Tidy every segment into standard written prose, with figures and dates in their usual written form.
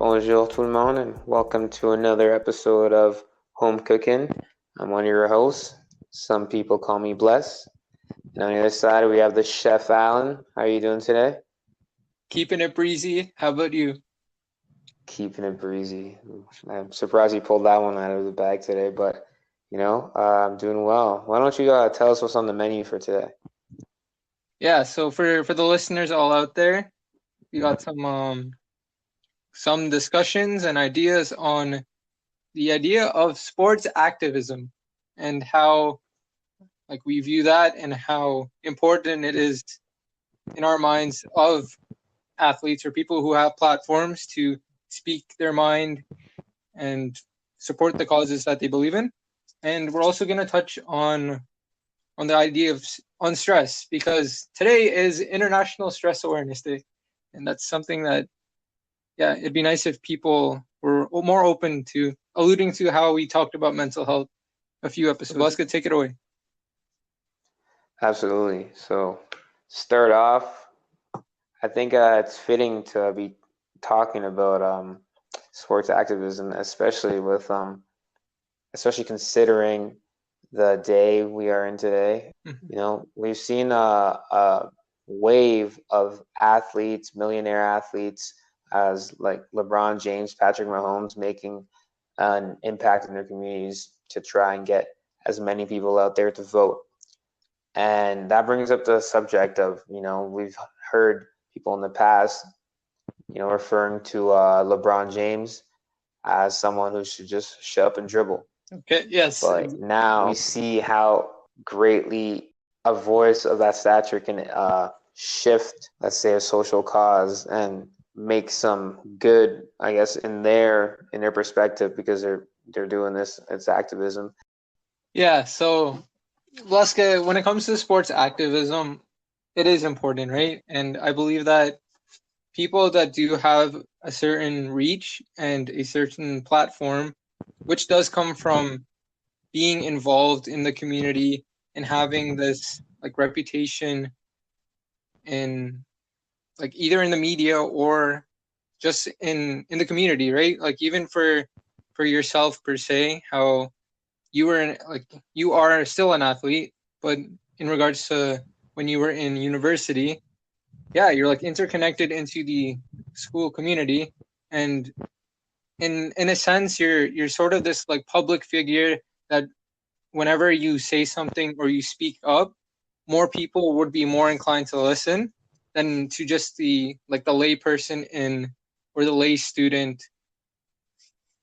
Bonjour tout le monde, and welcome to another episode of HomeCookin. I'm one of your hosts. Some people call me Bless. And on the other side, we have the Chef Alan. How are you doing today? Keeping it breezy. How about you? Keeping it breezy. I'm surprised you pulled that one out of the bag today, but I'm doing well. Why don't you tell us what's on the menu for today? Yeah, so for the listeners all out there, we got some discussions and ideas on the idea of sports activism and how we view that and how important it is in our minds of athletes or people who have platforms to speak their mind and support the causes that they believe in. And we're also going to touch on the idea of on stress, because today is International Stress Awareness Day, and that's something that, yeah, it'd be nice if people were more open to alluding to how we talked about mental health a few episodes. Leska, take it away. Absolutely. So, start off, I think it's fitting to be talking about sports activism, especially considering the day we are in today. We've seen a wave of athletes, millionaire athletes, as like LeBron James, Patrick Mahomes, making an impact in their communities to try and get as many people out there to vote. And that brings up the subject of, we've heard people in the past, referring to LeBron James as someone who should just shut up and dribble. Okay, yes. But now we see how greatly a voice of that stature can shift, let's say, a social cause and make some good, I guess, in their perspective, because they're doing this. It's activism. Yeah, so Leska, when it comes to sports activism, it is important, right? And I believe that people that do have a certain reach and a certain platform, which does come from being involved in the community and having this reputation in either in the media or just in the community, right? Like even for yourself per se, how you were you are still an athlete, but in regards to when you were in university, yeah, you're interconnected into the school community, and in a sense you're sort of this public figure that whenever you say something or you speak up, more people would be more inclined to listen than to just the lay person in or the lay student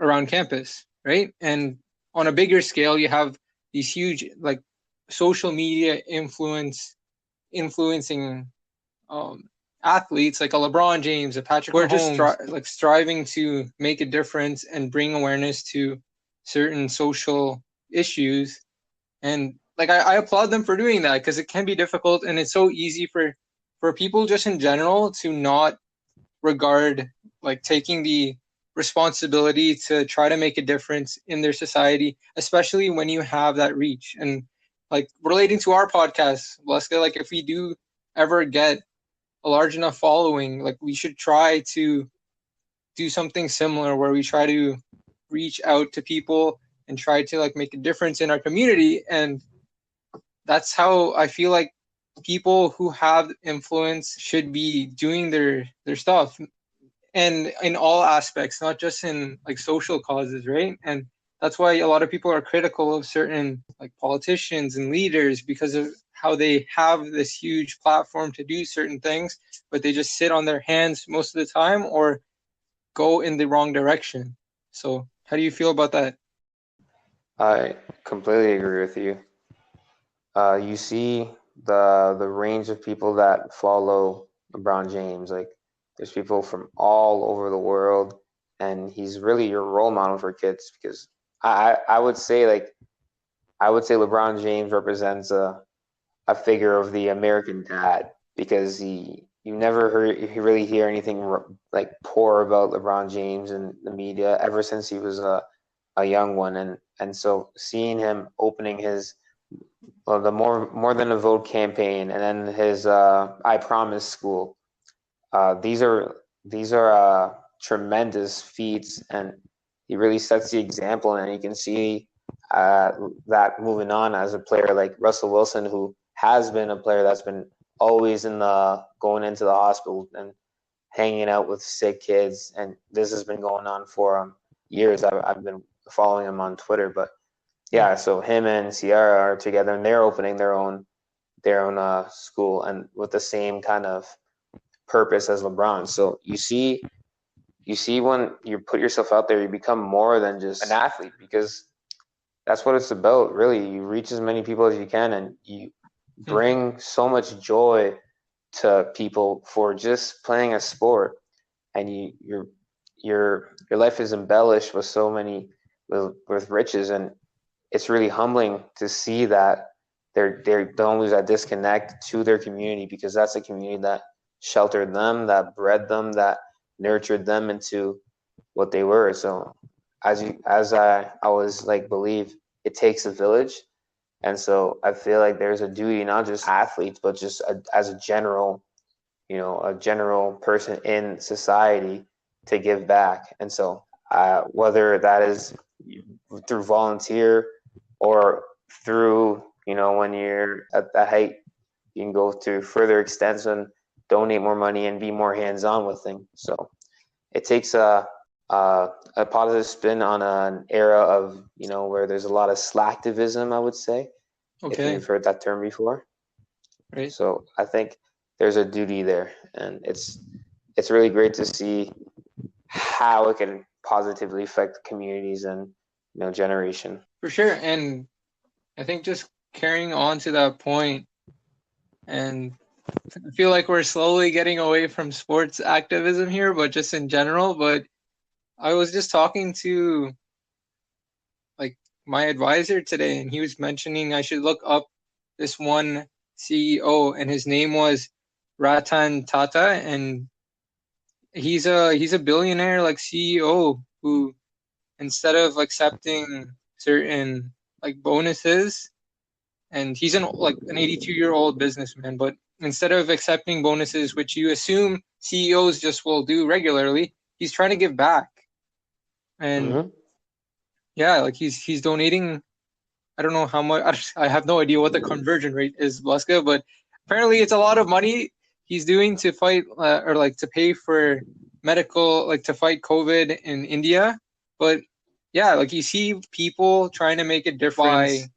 around campus, right? And on a bigger scale, you have these huge social media influencing athletes like a LeBron James, a Patrick Mahomes, just striving to make a difference and bring awareness to certain social issues. And I applaud them for doing that, because it can be difficult, and it's so easy for people just in general to not regard taking the responsibility to try to make a difference in their society, especially when you have that reach. And relating to our podcast, Leska, if we do ever get a large enough following, we should try to do something similar where we try to reach out to people and try to make a difference in our community. And that's how I feel like people who have influence should be doing their stuff, and in all aspects, not just in social causes, right? And that's why a lot of people are critical of certain politicians and leaders, because of how they have this huge platform to do certain things, but they just sit on their hands most of the time or go in the wrong direction. So how do you feel about that? I completely agree with you. You see the range of people that follow LeBron James. Like, there's people from all over the world, and he's really your role model for kids, because I would say LeBron James represents a figure of the American dad, because you never really hear anything poor about LeBron James in the media ever since he was a young one, and so seeing him opening his the more than a vote campaign, and then his I Promise school. These are tremendous feats, and he really sets the example. And you can see that moving on as a player like Russell Wilson, who has been a player that's been always going into the hospital and hanging out with sick kids, and this has been going on for years. I've been following him on Twitter, but yeah, so him and Ciara are together, and they're opening their own school, and with the same kind of purpose as LeBron. So you see when you put yourself out there, you become more than just an athlete, because that's what it's about, really. You reach as many people as you can, and you bring so much joy to people for just playing a sport, and your life is embellished with so many with riches, and it's really humbling to see that they don't lose that disconnect to their community, because that's a community that sheltered them, that bred them, that nurtured them into what they were. So as I always believe, it takes a village. And so I feel like there's a duty, not just athletes, but just as a general person in society, to give back. And so whether that is through volunteer or through, when you're at the height, you can go to further extents and donate more money and be more hands-on with things. So it takes a positive spin on an era of, where there's a lot of slacktivism, I would say, if you've heard that term before. Right. So I think there's a duty there, and it's really great to see how it can positively affect communities and generation. For sure. And I think just carrying on to that point, and I feel like we're slowly getting away from sports activism here, but just in general. But I was just talking to my advisor today, and he was mentioning I should look up this one CEO, and his name was Ratan Tata, and he's a billionaire CEO who, instead of accepting certain bonuses, and he's an 82-year-old businessman, but instead of accepting bonuses, which you assume CEOs just will do regularly, he's trying to give back. And yeah, he's donating. I don't know how much. I have no idea what the conversion rate is, Blasca, but apparently it's a lot of money he's doing to fight or to pay for medical, to fight COVID in India. But yeah, you see people trying to make a difference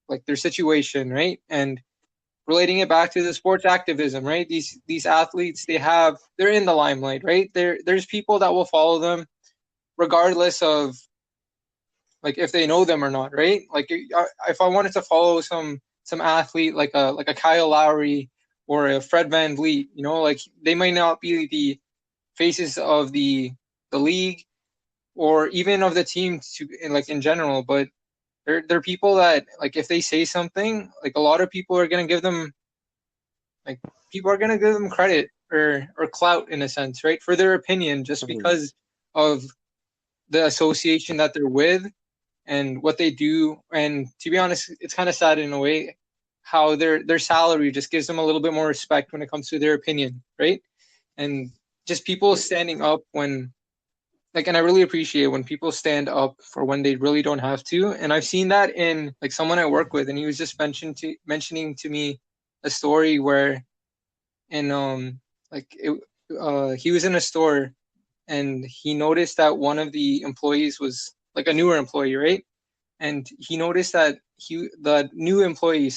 by their situation, right? And relating it back to the sports activism, right? These athletes, they're in the limelight, right? There's people that will follow them regardless of if they know them or not, right? If I wanted to follow some athlete like a Kyle Lowry or a Fred VanVleet, they might not be the faces of the league or even of the team in general, but they're people that if they say something, a lot of people are gonna give them credit or clout in a sense, right, for their opinion, just because of the association that they're with and what they do. And to be honest, it's kind of sad in a way how their salary just gives them a little bit more respect when it comes to their opinion, right? And just people standing up when and I really appreciate when people stand up for when they really don't have to. And I've seen that in someone I work with, and he was just mentioning to me a story where he was in a store, and he noticed that one of the employees was a newer employee, right? And he noticed that the new employee,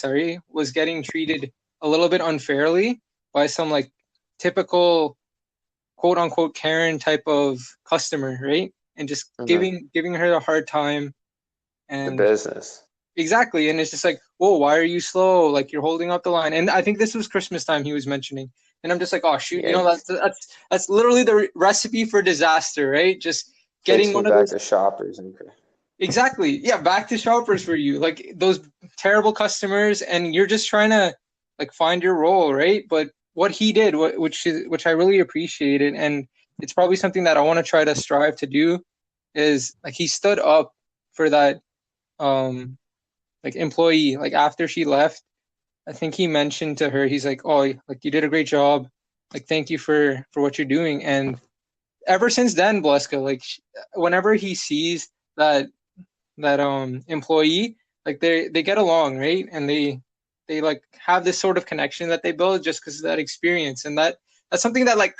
was getting treated a little bit unfairly by some typical quote unquote Karen type of customer, right? And just giving her a hard time. And the business. Exactly. And it's just whoa, why are you slow? You're holding up the line. And I think this was Christmas time he was mentioning. And I'm just oh shoot, that's literally the recipe for disaster, right? Just getting one of back to shoppers and exactly. Yeah, back to shoppers for you. Those terrible customers, and you're just trying to find your role, right? But what he did, which I really appreciated, and it's probably something that I want to try to strive to do, is he stood up for that employee. After she left, I think he mentioned to her, he's oh, you did a great job, thank you for what you're doing. And ever since then, Bleska, like whenever he sees that employee, like they get along, right? And they like have this sort of connection that they build just because of that experience, and that's something that like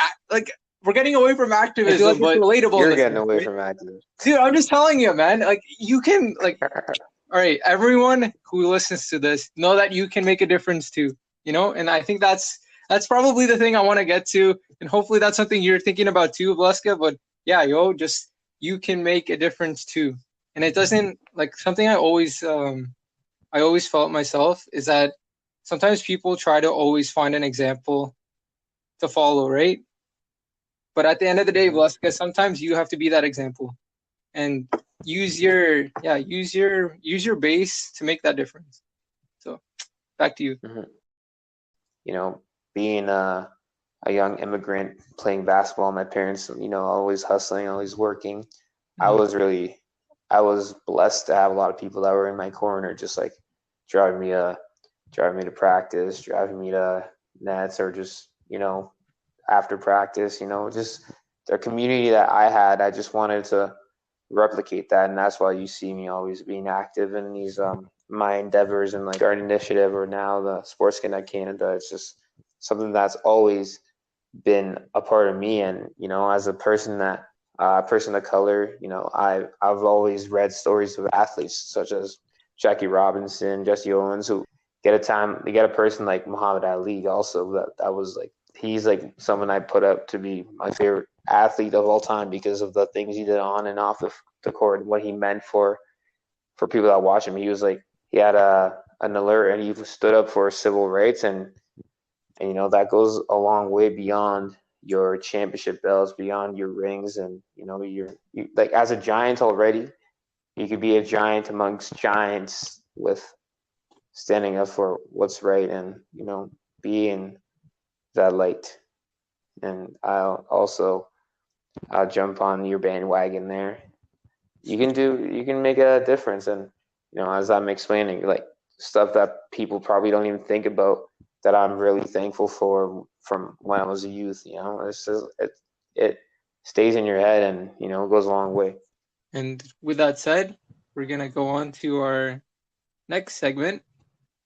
we're getting away from activism, I feel like it's relatable. You're getting away from activism, dude. I'm just telling you, man. Like you can like, all right, everyone who listens to this, know that you can make a difference too. You know, and I think that's probably the thing I want to get to, and hopefully that's something you're thinking about too, Bleska. But yeah, just you can make a difference too, and it doesn't like something I always felt myself is that sometimes people try to always find an example to follow, right? But at the end of the day, Bleska, sometimes you have to be that example and use your base to make that difference. So back to you. You know, being a young immigrant playing basketball, my parents, you know, always hustling, always working. I was blessed to have a lot of people that were in my corner, just like driving me to practice, driving me to nets, or just, you know, after practice, you know, just the community that I had. I just wanted to replicate that, and that's why you see me always being active in these my endeavors, and like our initiative, or now the Sports Connect Canada. It's just something that's always been a part of me. And you know, as a person of color, you know, I've always read stories of athletes such as Jackie Robinson, Jesse Owens, who get a person like Muhammad Ali also. That was like, he's like someone I put up to be my favorite athlete of all time because of the things he did on and off of the court, and what he meant for people that watch him. He was like, he had an alert, and he stood up for civil rights, and you know, that goes a long way beyond your championship belts, beyond your rings. And you know, you like, as a giant already, you could be a giant amongst giants with standing up for what's right, and you know, being that light. And I'll jump on your bandwagon there. You can make a difference. And you know, as I'm explaining, like, stuff that people probably don't even think about, that I'm really thankful for from when I was a youth. You know, it's just, it stays in your head, and you know, it goes a long way. And with that said, we're gonna go on to our next segment,